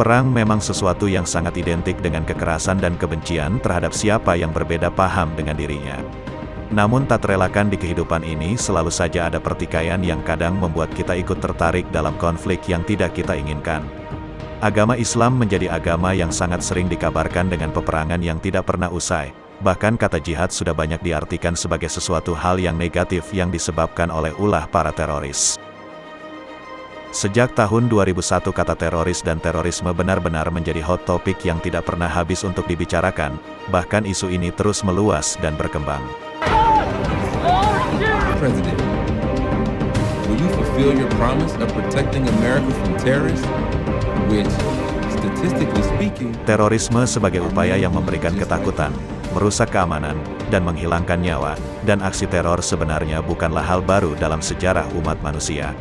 Perang memang sesuatu yang sangat identik dengan kekerasan dan kebencian terhadap siapa yang berbeda paham dengan dirinya. Namun tak terelakkan di kehidupan ini selalu saja ada pertikaian yang kadang membuat kita ikut tertarik dalam konflik yang tidak kita inginkan. Agama Islam menjadi agama yang sangat sering dikabarkan dengan peperangan yang tidak pernah usai. Bahkan kata jihad sudah banyak diartikan sebagai sesuatu hal yang negatif yang disebabkan oleh ulah para teroris. Sejak tahun 2001 kata teroris dan terorisme benar-benar menjadi hot topic yang tidak pernah habis untuk dibicarakan, bahkan isu ini terus meluas dan berkembang. President, will you fulfill your promise of protecting America from terrorists, which, statistically speaking, terorisme sebagai upaya yang memberikan ketakutan, merusak keamanan, dan menghilangkan nyawa, dan aksi teror sebenarnya bukanlah hal baru dalam sejarah umat manusia.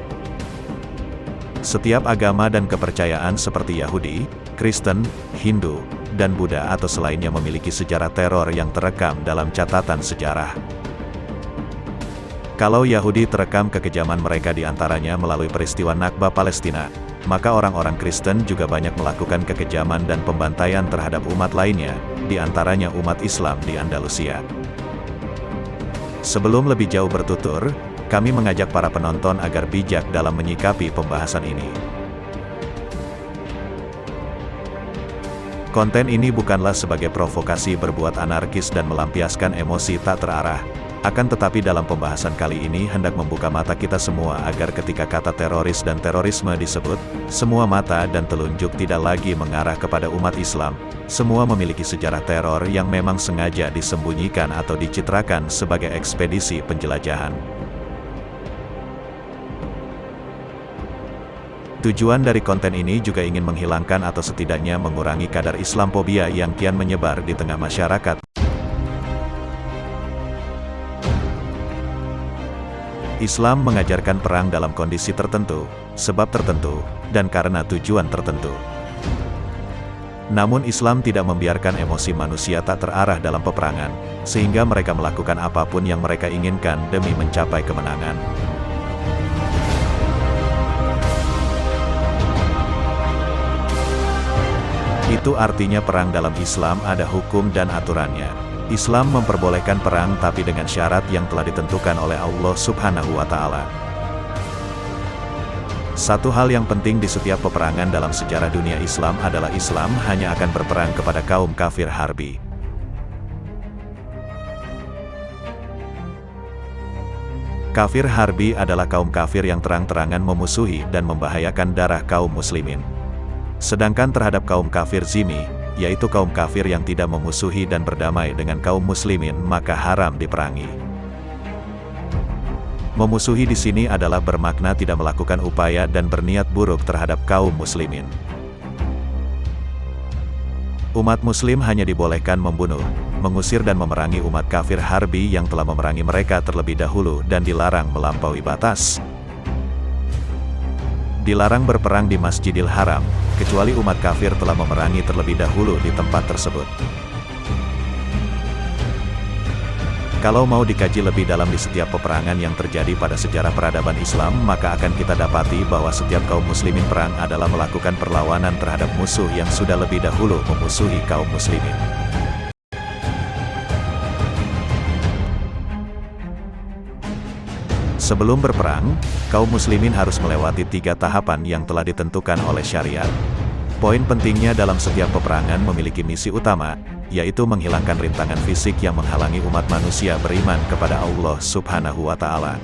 Setiap agama dan kepercayaan seperti Yahudi, Kristen, Hindu, dan Buddha atau selainnya memiliki sejarah teror yang terekam dalam catatan sejarah. Kalau Yahudi terekam kekejaman mereka diantaranya melalui peristiwa Nakba Palestina, maka orang-orang Kristen juga banyak melakukan kekejaman dan pembantaian terhadap umat lainnya, diantaranya umat Islam di Andalusia. Sebelum lebih jauh bertutur, kami mengajak para penonton agar bijak dalam menyikapi pembahasan ini. Konten ini bukanlah sebagai provokasi berbuat anarkis dan melampiaskan emosi tak terarah. Akan tetapi dalam pembahasan kali ini hendak membuka mata kita semua agar ketika kata teroris dan terorisme disebut, semua mata dan telunjuk tidak lagi mengarah kepada umat Islam. Semua memiliki sejarah teror yang memang sengaja disembunyikan atau dicitrakan sebagai ekspedisi penjelajahan. Tujuan dari konten ini juga ingin menghilangkan atau setidaknya mengurangi kadar Islamophobia yang kian menyebar di tengah masyarakat. Islam mengajarkan perang dalam kondisi tertentu, sebab tertentu, dan karena tujuan tertentu. Namun Islam tidak membiarkan emosi manusia tak terarah dalam peperangan, sehingga mereka melakukan apapun yang mereka inginkan demi mencapai kemenangan. Itu artinya perang dalam Islam ada hukum dan aturannya. Islam memperbolehkan perang tapi dengan syarat yang telah ditentukan oleh Allah Subhanahu wa Ta'ala. Satu hal yang penting di setiap peperangan dalam sejarah dunia Islam adalah Islam hanya akan berperang kepada kaum kafir harbi. Kafir harbi adalah kaum kafir yang terang-terangan memusuhi dan membahayakan darah kaum muslimin. Sedangkan terhadap kaum kafir zimmi, yaitu kaum kafir yang tidak memusuhi dan berdamai dengan kaum muslimin, maka haram diperangi. Memusuhi di sini adalah bermakna tidak melakukan upaya dan berniat buruk terhadap kaum muslimin. Umat muslim hanya dibolehkan membunuh, mengusir dan memerangi umat kafir harbi yang telah memerangi mereka terlebih dahulu dan dilarang melampaui batas. Dilarang berperang di Masjidil Haram, kecuali umat kafir telah memerangi terlebih dahulu di tempat tersebut. Kalau mau dikaji lebih dalam di setiap peperangan yang terjadi pada sejarah peradaban Islam, maka akan kita dapati bahwa setiap kaum muslimin perang adalah melakukan perlawanan terhadap musuh yang sudah lebih dahulu memusuhi kaum muslimin. Sebelum berperang, kaum muslimin harus melewati 3 tahapan yang telah ditentukan oleh syariat. Poin pentingnya dalam setiap peperangan memiliki misi utama, yaitu menghilangkan rintangan fisik yang menghalangi umat manusia beriman kepada Allah Subhanahu wa Ta'ala.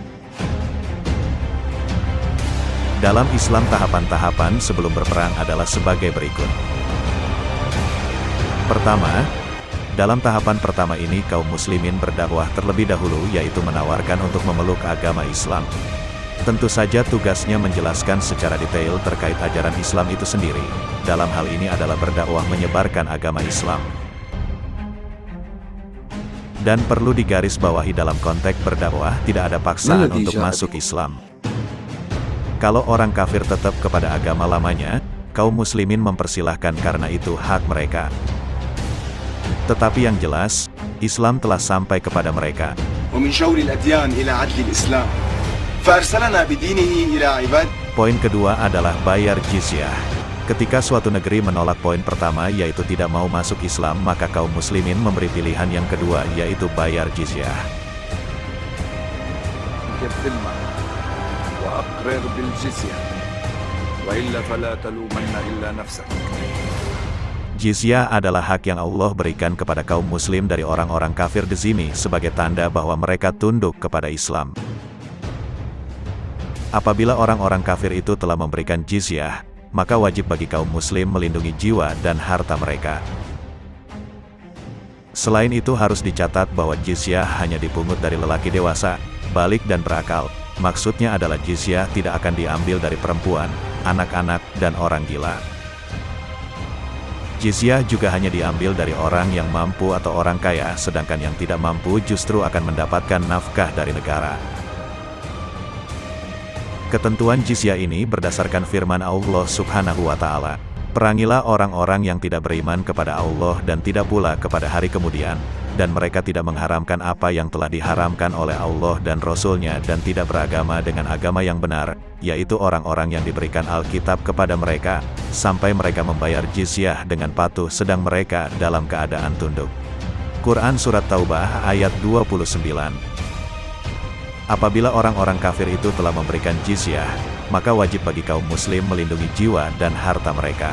Dalam Islam tahapan-tahapan sebelum berperang adalah sebagai berikut. Pertama, dalam tahapan pertama ini kaum muslimin berdakwah terlebih dahulu, yaitu menawarkan untuk memeluk agama Islam. Tentu saja tugasnya menjelaskan secara detail terkait ajaran Islam itu sendiri. Dalam hal ini adalah berdakwah menyebarkan agama Islam. Dan perlu digarisbawahi dalam konteks berdakwah tidak ada paksaan untuk masuk Islam. Kalau orang kafir tetap kepada agama lamanya, kaum muslimin mempersilahkan karena itu hak mereka. Tetapi yang jelas, Islam telah sampai kepada mereka. Poin kedua adalah bayar jizyah. Ketika suatu negeri menolak poin pertama yaitu tidak mau masuk Islam, maka kaum muslimin memberi pilihan yang kedua yaitu bayar jizyah. بالذمة وأقرر بالجزية وإلا فلا تلومن إلا نفسك. Jizyah adalah hak yang Allah berikan kepada kaum muslim dari orang-orang kafir di sini sebagai tanda bahwa mereka tunduk kepada Islam. Apabila orang-orang kafir itu telah memberikan jizyah, maka wajib bagi kaum muslim melindungi jiwa dan harta mereka. Selain itu harus dicatat bahwa jizyah hanya dipungut dari lelaki dewasa, balik dan berakal. Maksudnya adalah jizyah tidak akan diambil dari perempuan, anak-anak, dan orang gila. Jizyah juga hanya diambil dari orang yang mampu atau orang kaya, sedangkan yang tidak mampu justru akan mendapatkan nafkah dari negara. Ketentuan jizyah ini berdasarkan firman Allah Subhanahu wa Ta'ala. Perangilah orang-orang yang tidak beriman kepada Allah dan tidak pula kepada hari kemudian, dan mereka tidak mengharamkan apa yang telah diharamkan oleh Allah dan Rasul-Nya dan tidak beragama dengan agama yang benar, yaitu orang-orang yang diberikan Alkitab kepada mereka, sampai mereka membayar jizyah dengan patuh sedang mereka dalam keadaan tunduk. Quran Surat Taubah ayat 29. Apabila orang-orang kafir itu telah memberikan jizyah, maka wajib bagi kaum muslim melindungi jiwa dan harta mereka.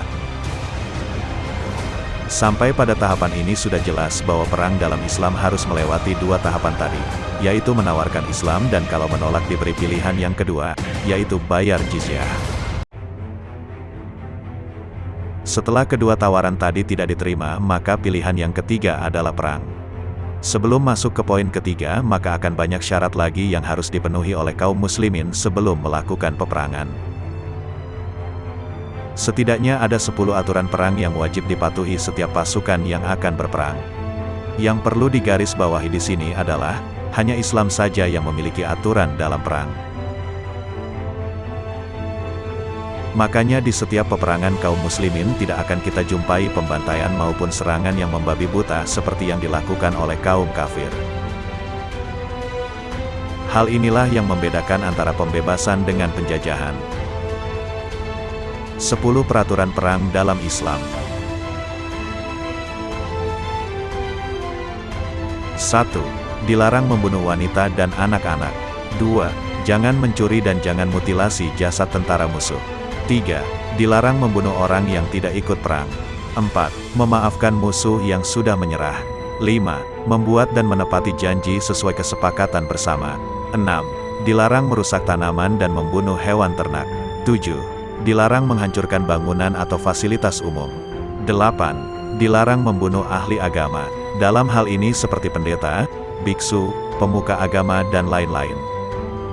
Sampai pada tahapan ini sudah jelas bahwa perang dalam Islam harus melewati dua tahapan tadi, yaitu menawarkan Islam dan kalau menolak diberi pilihan yang kedua, yaitu bayar jizyah. Setelah kedua tawaran tadi tidak diterima, maka pilihan yang ketiga adalah perang. Sebelum masuk ke poin ketiga, maka akan banyak syarat lagi yang harus dipenuhi oleh kaum muslimin sebelum melakukan peperangan. Setidaknya ada 10 aturan perang yang wajib dipatuhi setiap pasukan yang akan berperang. Yang perlu digarisbawahi di sini adalah, hanya Islam saja yang memiliki aturan dalam perang. Makanya di setiap peperangan kaum muslimin tidak akan kita jumpai pembantaian maupun serangan yang membabi buta seperti yang dilakukan oleh kaum kafir. Hal inilah yang membedakan antara pembebasan dengan penjajahan. 10 peraturan perang dalam Islam. 1. Dilarang membunuh wanita dan anak-anak. 2. Jangan mencuri dan jangan mutilasi jasad tentara musuh. 3. Dilarang membunuh orang yang tidak ikut perang. 4. Memaafkan musuh yang sudah menyerah. 5. Membuat dan menepati janji sesuai kesepakatan bersama. 6. Dilarang merusak tanaman dan membunuh hewan ternak. 7. Dilarang menghancurkan bangunan atau fasilitas umum. 8. Dilarang membunuh ahli agama. Dalam hal ini seperti pendeta, biksu, pemuka agama dan lain-lain.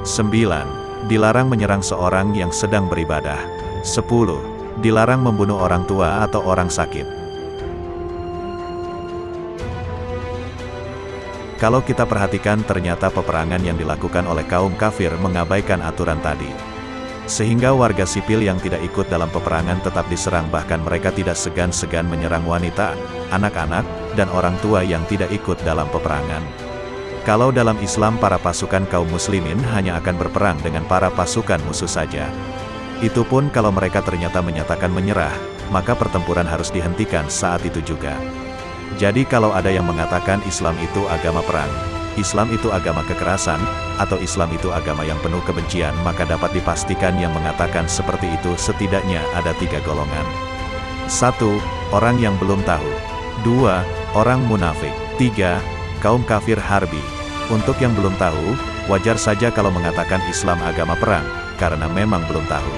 9. Dilarang menyerang seorang yang sedang beribadah. 10. Dilarang membunuh orang tua atau orang sakit. Kalau kita perhatikan ternyata peperangan yang dilakukan oleh kaum kafir mengabaikan aturan tadi. Sehingga warga sipil yang tidak ikut dalam peperangan tetap diserang, bahkan mereka tidak segan-segan menyerang wanita, anak-anak, dan orang tua yang tidak ikut dalam peperangan. Kalau dalam Islam para pasukan kaum muslimin hanya akan berperang dengan para pasukan musuh saja. Itu pun kalau mereka ternyata menyatakan menyerah, maka pertempuran harus dihentikan saat itu juga. Jadi kalau ada yang mengatakan Islam itu agama perang, Islam itu agama kekerasan, atau Islam itu agama yang penuh kebencian, maka dapat dipastikan yang mengatakan seperti itu setidaknya ada 3 golongan. 1. Orang yang belum tahu. 2. Orang munafik. 3. Kaum kafir harbi. Untuk yang belum tahu, wajar saja kalau mengatakan Islam agama perang, karena memang belum tahu.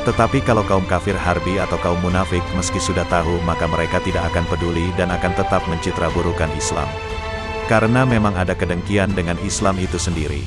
Tetapi kalau kaum kafir harbi atau kaum munafik meski sudah tahu, maka mereka tidak akan peduli dan akan tetap mencitraburukan Islam. Karena memang ada kedengkian dengan Islam itu sendiri.